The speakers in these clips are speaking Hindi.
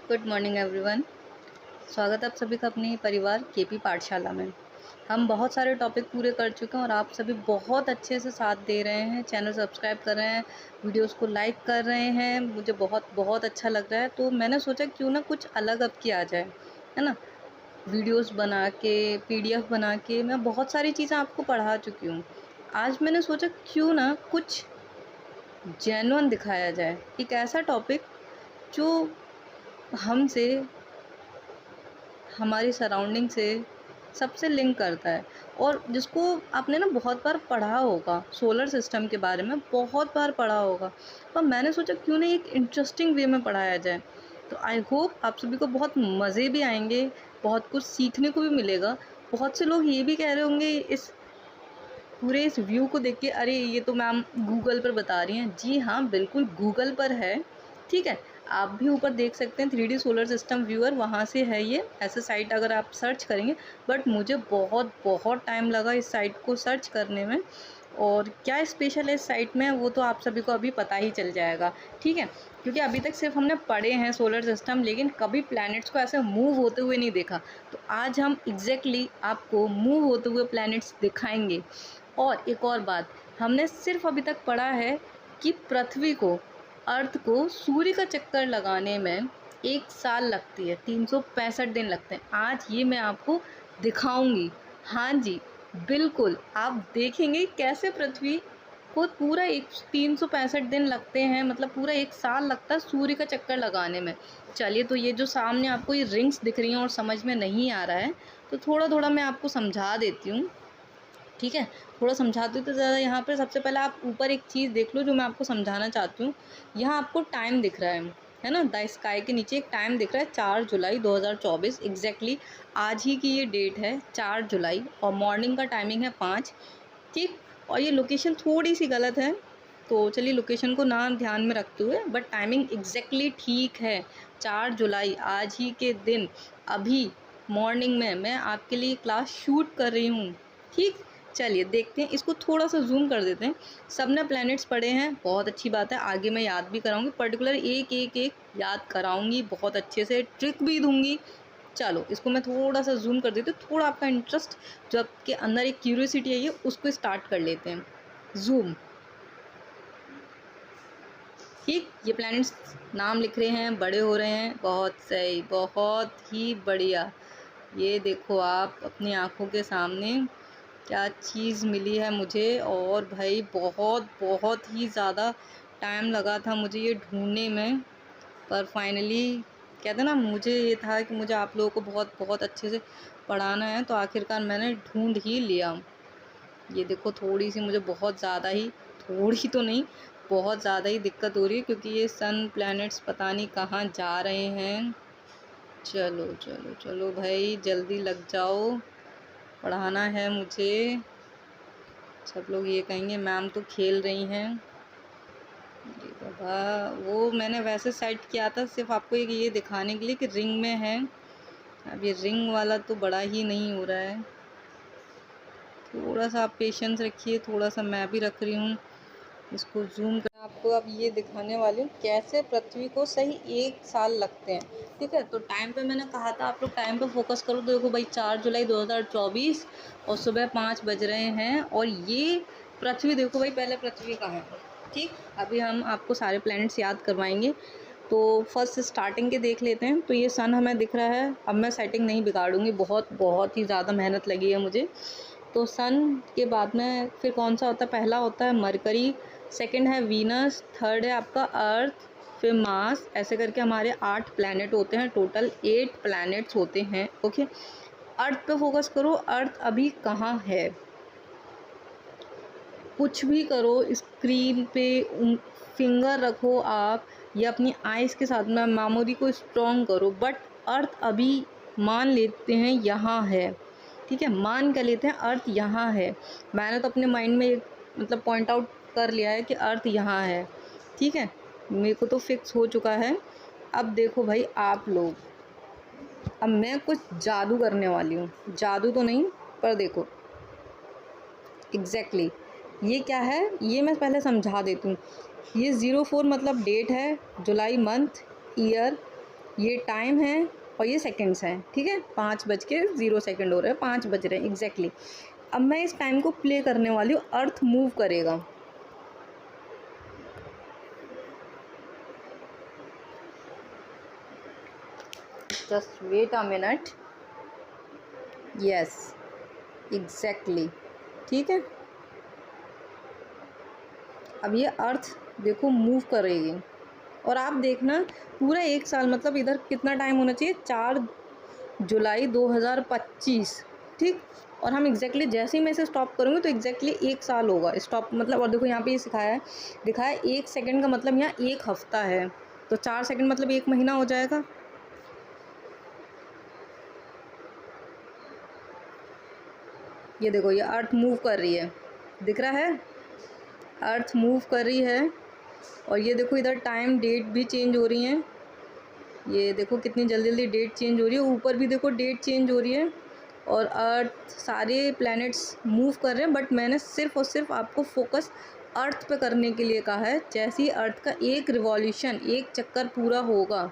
Good morning everyone. स्वागत है आप सभी का अपने परिवार केपी पाठशाला में। हम बहुत सारे टॉपिक पूरे कर चुके हैं और आप सभी बहुत अच्छे से साथ दे रहे हैं, चैनल सब्सक्राइब कर रहे हैं, वीडियोस को लाइक कर रहे हैं। मुझे बहुत बहुत अच्छा लग रहा है। तो मैंने सोचा क्यों ना कुछ अलग अब किया जाए, है ना। वीडियोस बना के, पीडीएफ बना के मैं बहुत सारी चीज़ें आपको पढ़ा चुकी हूँ। आज मैंने सोचा क्यों ना कुछ जेन्युइन दिखाया जाए, एक ऐसा टॉपिक जो हमसे, हमारी सराउंडिंग से सबसे लिंक करता है और जिसको आपने ना बहुत बार पढ़ा होगा, सोलर सिस्टम के बारे में बहुत बार पढ़ा होगा। पर मैंने सोचा क्यों ना एक इंटरेस्टिंग वे में पढ़ाया जाए। तो आई होप आप सभी को बहुत मज़े भी आएंगे, बहुत कुछ सीखने को भी मिलेगा। बहुत से लोग ये भी कह रहे होंगे इस व्यू को देख के, अरे ये तो मैम गूगल पर बता रही हैं। जी हाँ, बिल्कुल गूगल पर है, ठीक है। आप भी ऊपर देख सकते हैं 3D सोलर सिस्टम व्यूअर, वहाँ से है ये। ऐसे साइट अगर आप सर्च करेंगे, बट मुझे बहुत बहुत टाइम लगा इस साइट को सर्च करने में। और क्या स्पेशल है इस साइट में वो तो आप सभी को अभी पता ही चल जाएगा, ठीक है। क्योंकि अभी तक सिर्फ हमने पढ़े हैं सोलर सिस्टम, लेकिन कभी प्लैनेट्स को ऐसे मूव होते हुए नहीं देखा। तो आज हम एग्जैक्टली आपको मूव होते हुए प्लैनेट्स दिखाएंगे। और एक और बात, हमने सिर्फ अभी तक पढ़ा है कि पृथ्वी को, अर्थ को सूर्य का चक्कर लगाने में 1 साल लगती है, 365 दिन लगते हैं। आज ये मैं आपको दिखाऊंगी। हाँ जी, बिल्कुल आप देखेंगे कैसे पृथ्वी को पूरा 365 दिन लगते हैं, मतलब पूरा 1 साल लगता है सूर्य का चक्कर लगाने में। चलिए, तो ये जो सामने आपको ये रिंग्स दिख रही हैं और समझ में नहीं आ रहा है, तो थोड़ा थोड़ा मैं आपको समझा देती हूँ, ठीक है। थोड़ा समझाती हूँ तो ज़्यादा। यहाँ पर सबसे पहले आप ऊपर एक चीज़ देख लो जो मैं आपको समझाना चाहती हूँ। यहाँ आपको टाइम दिख रहा है ना, द स्काई के नीचे एक टाइम दिख रहा है, 4 जुलाई 2024 एग्जैक्टली आज ही की ये डेट है, 4 जुलाई। और मॉर्निंग का टाइमिंग है 5, ठीक। और ये लोकेशन थोड़ी सी गलत है, तो चलिए लोकेशन को ना ध्यान में रखते हुए, बट टाइमिंग एग्जैक्टली ठीक है। 4 जुलाई आज ही के दिन, अभी मॉर्निंग में मैं आपके लिए क्लास शूट कर रही हूँ, ठीक। चलिए देखते हैं, इसको थोड़ा सा जूम कर देते हैं। सब ने प्लैनेट्स पढ़े हैं, बहुत अच्छी बात है। आगे मैं याद भी कराऊंगी, पर्टिकुलर एक एक एक याद कराऊंगी, बहुत अच्छे से ट्रिक भी दूंगी। चलो इसको मैं थोड़ा सा जूम कर देती हूँ, थोड़ा आपका इंटरेस्ट जो आपके अंदर एक क्यूरियोसिटी है, ये उसको स्टार्ट कर लेते हैं। जूम, ठीक। ये प्लैनेट्स नाम लिख रहे हैं, बड़े हो रहे हैं, बहुत सही, बहुत ही बढ़िया। ये देखो आप अपनी आँखों के सामने क्या चीज़ मिली है मुझे। और भाई बहुत बहुत ही ज़्यादा टाइम लगा था मुझे ये ढूंढने में, पर फाइनली कहते हैं ना, मुझे ये था कि मुझे आप लोगों को बहुत बहुत अच्छे से पढ़ाना है, तो आखिरकार मैंने ढूंढ ही लिया। ये देखो, थोड़ी सी मुझे बहुत ज़्यादा ही, थोड़ी तो नहीं, बहुत ज़्यादा ही दिक्कत हो रही है, क्योंकि ये सन प्लैनेट्स पता नहीं कहाँ जा रहे हैं। चलो चलो चलो भाई, जल्दी लग जाओ, पढ़ाना है मुझे। सब लोग ये कहेंगे मैम तो खेल रही हैं। अरे बाबा, वो मैंने वैसे सेट किया था सिर्फ आपको ये दिखाने के लिए कि रिंग में है। अब ये रिंग वाला तो बड़ा ही नहीं हो रहा है, थोड़ा सा आप पेशेंस रखिए, थोड़ा सा मैं भी रख रही हूँ। इसको जूम कर आपको अब ये दिखाने वाली हूँ कैसे पृथ्वी को सही 1 साल लगते हैं, ठीक है। तो टाइम पे मैंने कहा था आप लोग टाइम पे फोकस करो। तो देखो भाई, 4 जुलाई 2024 और सुबह 5 बज रहे हैं। और ये पृथ्वी देखो भाई, पहले पृथ्वी कहाँ है, ठीक। अभी हम आपको सारे प्लैनेट्स याद करवाएंगे। तो फर्स्ट स्टार्टिंग के देख लेते हैं। तो ये सन हमें दिख रहा है। अब मैं सेटिंग नहीं बिगाड़ूंगी, बहुत बहुत ही ज़्यादा मेहनत लगी है मुझे। तो सन के बाद में फिर कौन सा होता है, पहला होता है मरकरी, सेकंड है वीनस, थर्ड है आपका अर्थ, फिर मार्स। ऐसे करके हमारे 8 प्लैनेट होते हैं, टोटल 8 प्लैनेट्स होते हैं, ओके। अर्थ पे फोकस करो, अर्थ अभी कहाँ है। कुछ भी करो, स्क्रीन पे फिंगर रखो आप, या अपनी आइज़ के साथ में मेमोरी को स्ट्रॉन्ग करो, बट अर्थ अभी मान लेते हैं यहाँ है, ठीक है। मान कर लेते हैं अर्थ यहाँ है। मैंने तो अपने माइंड में मतलब पॉइंट आउट कर लिया है कि अर्थ यहाँ है, ठीक है। मेरे को तो फिक्स हो चुका है। अब देखो भाई आप लोग, अब मैं कुछ जादू करने वाली हूँ, जादू तो नहीं, पर देखो एग्जैक्टली ये क्या है, ये मैं पहले समझा देती हूँ। ये 04 मतलब डेट है, जुलाई मंथ, ईयर, ये टाइम है और ये सेकंड्स हैं, ठीक है। 5:0 हो रहे हैं, 5 बज रहे हैं एग्जैक्टली। अब मैं इस टाइम को प्ले करने वाली हूँ, अर्थ मूव करेगा। Just wait a minute. Yes, exactly, ठीक है। अब ये अर्थ देखो मूव करेगी और आप देखना पूरा 1 साल, मतलब इधर कितना टाइम होना चाहिए, 4 जुलाई 2025, ठीक। और हम एग्जैक्टली जैसे ही मैं इसे स्टॉप करूँगी तो एग्जैक्टली 1 साल होगा स्टॉप, मतलब। और देखो यहाँ पे ये दिखाया है 1 सेकंड का मतलब यहाँ 1 हफ्ता है, तो 4 सेकंड मतलब 1 महीना हो जाएगा। ये देखो ये अर्थ मूव कर रही है, दिख रहा है, अर्थ मूव कर रही है। और ये देखो इधर टाइम डेट भी चेंज हो रही हैं, ये देखो कितनी जल्दी जल्दी डेट चेंज हो रही है, ऊपर भी देखो डेट चेंज हो रही है। और अर्थ, सारे प्लैनेट्स मूव कर रहे हैं, बट मैंने सिर्फ और सिर्फ आपको फोकस अर्थ पे करने के लिए कहा है। जैसे ही अर्थ का एक रिवॉल्यूशन, एक चक्कर पूरा होगा,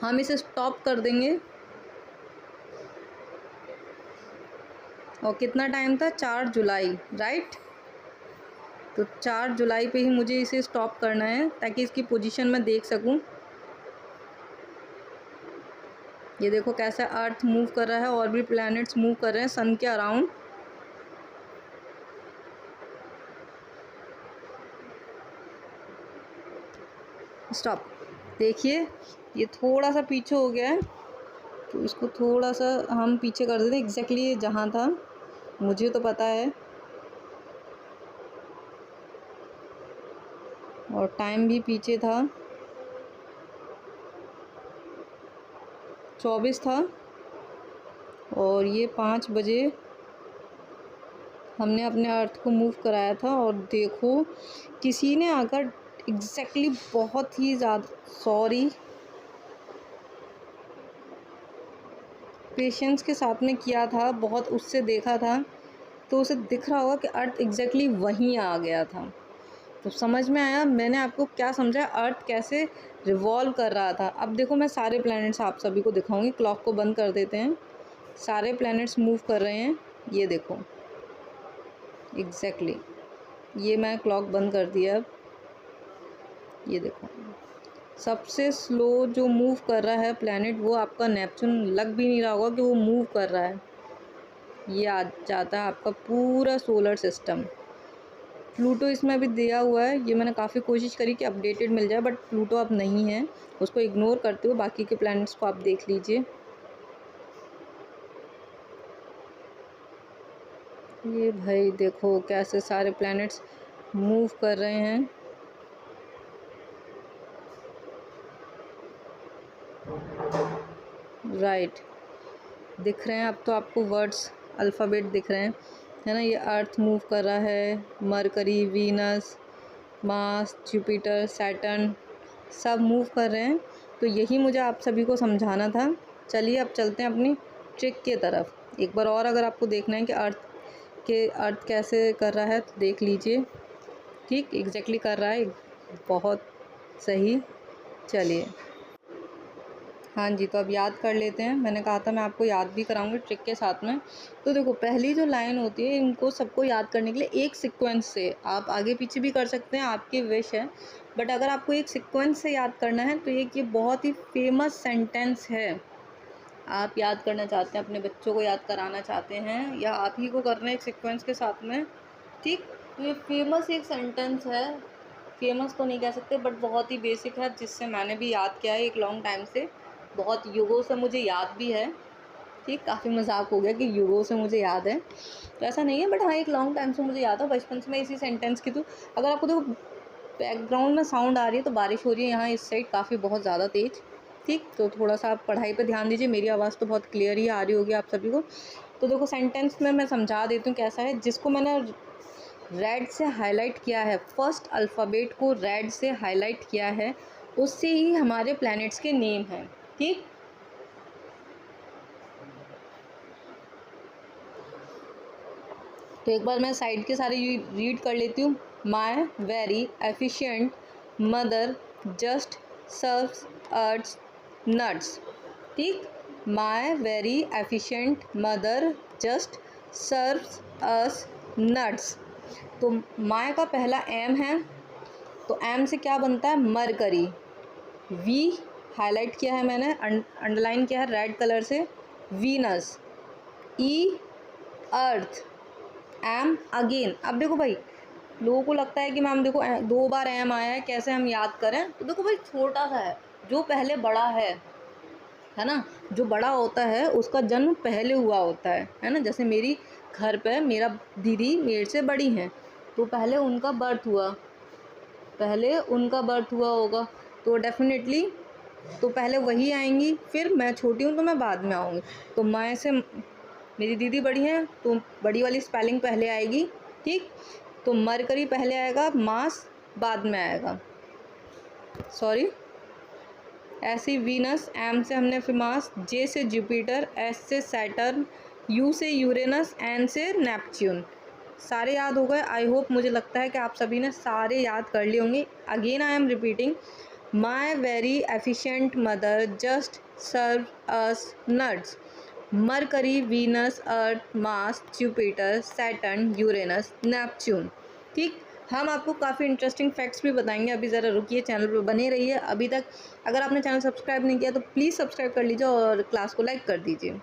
हम इसे स्टॉप कर देंगे। और कितना टाइम था, 4 जुलाई, राइट। तो 4 जुलाई पे ही मुझे इसे स्टॉप करना है ताकि इसकी पोजीशन मैं देख सकूं। ये देखो कैसा अर्थ मूव कर रहा है और भी प्लैनेट्स मूव कर रहे हैं सन के अराउंड। स्टॉप। देखिए ये थोड़ा सा पीछे हो गया है, तो इसको थोड़ा सा हम पीछे कर देते हैं। एग्जैक्टली ये जहाँ था मुझे तो पता है, और टाइम भी पीछे था, 24 था। और ये 5 बजे हमने अपने अर्थ को मूव कराया था। और देखो किसी ने अगर एग्जैक्टली बहुत ही ज़्यादा, सॉरी, पेशेंस के साथ में किया था, बहुत उससे देखा था, तो उसे दिख रहा होगा कि अर्थ एग्जैक्टली वहीं आ गया था। तो समझ में आया मैंने आपको क्या समझाया, अर्थ कैसे रिवॉल्व कर रहा था। अब देखो मैं सारे प्लैनेट्स आप सभी को दिखाऊंगी। क्लॉक को बंद कर देते हैं, सारे प्लैनेट्स मूव कर रहे हैं, ये देखो एग्जैक्टली। ये मैं क्लॉक बंद कर दिया। अब ये देखो सबसे स्लो जो मूव कर रहा है प्लैनेट, वो आपका नेपच्यून। लग भी नहीं रहा होगा कि वो मूव कर रहा है। ये आ जाता है आपका पूरा सोलर सिस्टम। प्लूटो इसमें अभी दिया हुआ है, ये मैंने काफ़ी कोशिश करी कि अपडेटेड मिल जाए, बट प्लूटो अब नहीं है, उसको इग्नोर करते हुए बाकी के प्लैनेट्स को आप देख लीजिए। ये भाई देखो कैसे सारे प्लैनेट्स मूव कर रहे हैं। राइट, दिख रहे हैं अब तो आपको वर्ड्स, अल्फ़ाबेट दिख रहे हैं, है ना। ये अर्थ मूव कर रहा है, mercury, Venus, Mars, Jupiter, Saturn सब मूव कर रहे हैं। तो यही मुझे आप सभी को समझाना था। चलिए अब चलते हैं अपनी ट्रिक के तरफ। एक बार और अगर आपको देखना है कि अर्थ कैसे कर रहा है तो देख लीजिए। ठीक एग्जैक्टली कर रहा है, बहुत सही। चलिए, हाँ जी, तो अब याद कर लेते हैं। मैंने कहा था मैं आपको याद भी कराऊंगी ट्रिक के साथ में। तो देखो पहली जो लाइन होती है, इनको सबको याद करने के लिए एक सीक्वेंस से आप आगे पीछे भी कर सकते हैं, आपकी विश है। बट अगर आपको एक सीक्वेंस से याद करना है तो ये बहुत ही फेमस सेंटेंस है। आप याद करना चाहते हैं, अपने बच्चों को याद कराना चाहते हैं, या आप ही को करना है एक सीक्वेंस के साथ में, ठीक। तो ये फेमस एक सेंटेंस है, फेमस तो नहीं कह सकते बट बहुत ही बेसिक है, जिससे मैंने भी याद किया है एक लॉन्ग टाइम से, बहुत युगों से मुझे याद भी है। ठीक, काफ़ी मजाक हो गया कि युगों से मुझे याद है, तो ऐसा नहीं है, बट हाँ एक लॉन्ग टाइम से मुझे याद है। बचपन से मैं इसी सेंटेंस की, तो अगर आपको देखो बैकग्राउंड में साउंड आ रही है तो बारिश हो रही है यहाँ इस साइड काफ़ी बहुत ज़्यादा तेज़। ठीक, तो थोड़ा सा आप पढ़ाई पे ध्यान दीजिए। मेरी आवाज़ तो बहुत क्लियर ही आ रही होगी आप सभी को। तो देखो सेंटेंस में मैं समझा देती हूँ कैसा है। जिसको मैंने रेड से हाईलाइट किया है, फर्स्ट अल्फ़ाबेट को रेड से हाईलाइट किया है, उससे ही हमारे प्लैनेट्स के नेम हैं। ठीक, तो एक बार मैं साइड के सारे रीड कर लेती हूँ। My very efficient mother just serves earth nuts. ठीक, my very efficient mother just serves us nuts. तो माई का पहला एम है, तो एम से क्या बनता है, मरकरी। वी हाईलाइट किया है मैंने, अंडरलाइन किया है रेड कलर से, वीनस। ई अर्थ। M again. अब देखो भाई, लोगों को लगता है कि मैम देखो 2 बार एम आया है, कैसे हम याद करें। तो देखो भाई, छोटा सा है, जो पहले बड़ा है ना, जो बड़ा होता है उसका जन्म पहले हुआ होता है ना। जैसे मेरी घर पे मेरा दीदी मेरे से बड़ी हैं, तो पहले उनका बर्थ हुआ, होगा, तो डेफिनेटली तो पहले वही आएंगी, फिर मैं छोटी हूँ तो मैं बाद में आऊँगी। तो मैं से मेरी दीदी बड़ी है, तो बड़ी वाली स्पेलिंग पहले आएगी। ठीक, तो मरकरी पहले आएगा, मास बाद में आएगा, सॉरी। ऐसी वीनस, एम से हमने फिर मास, जे से जुपिटर, एस से सैटर्न, यू से यूरेनस, एन से नेपच्यून। सारे याद हो गए आई होप। मुझे लगता है कि आप सभी ने सारे याद कर लिए होंगे। Again I am repeating, my very efficient mother just serve us nuts. Mercury, Venus, Earth, Mars, Jupiter, Saturn, Uranus, Neptune. ठीक, हम आपको काफ़ी इंटरेस्टिंग फैक्ट्स भी बताएंगे। अभी ज़रा रुकिए, चैनल पर बने रहिए। अभी तक अगर आपने चैनल सब्सक्राइब नहीं किया तो प्लीज़ सब्सक्राइब कर लीजिए और क्लास को लाइक कर दीजिए।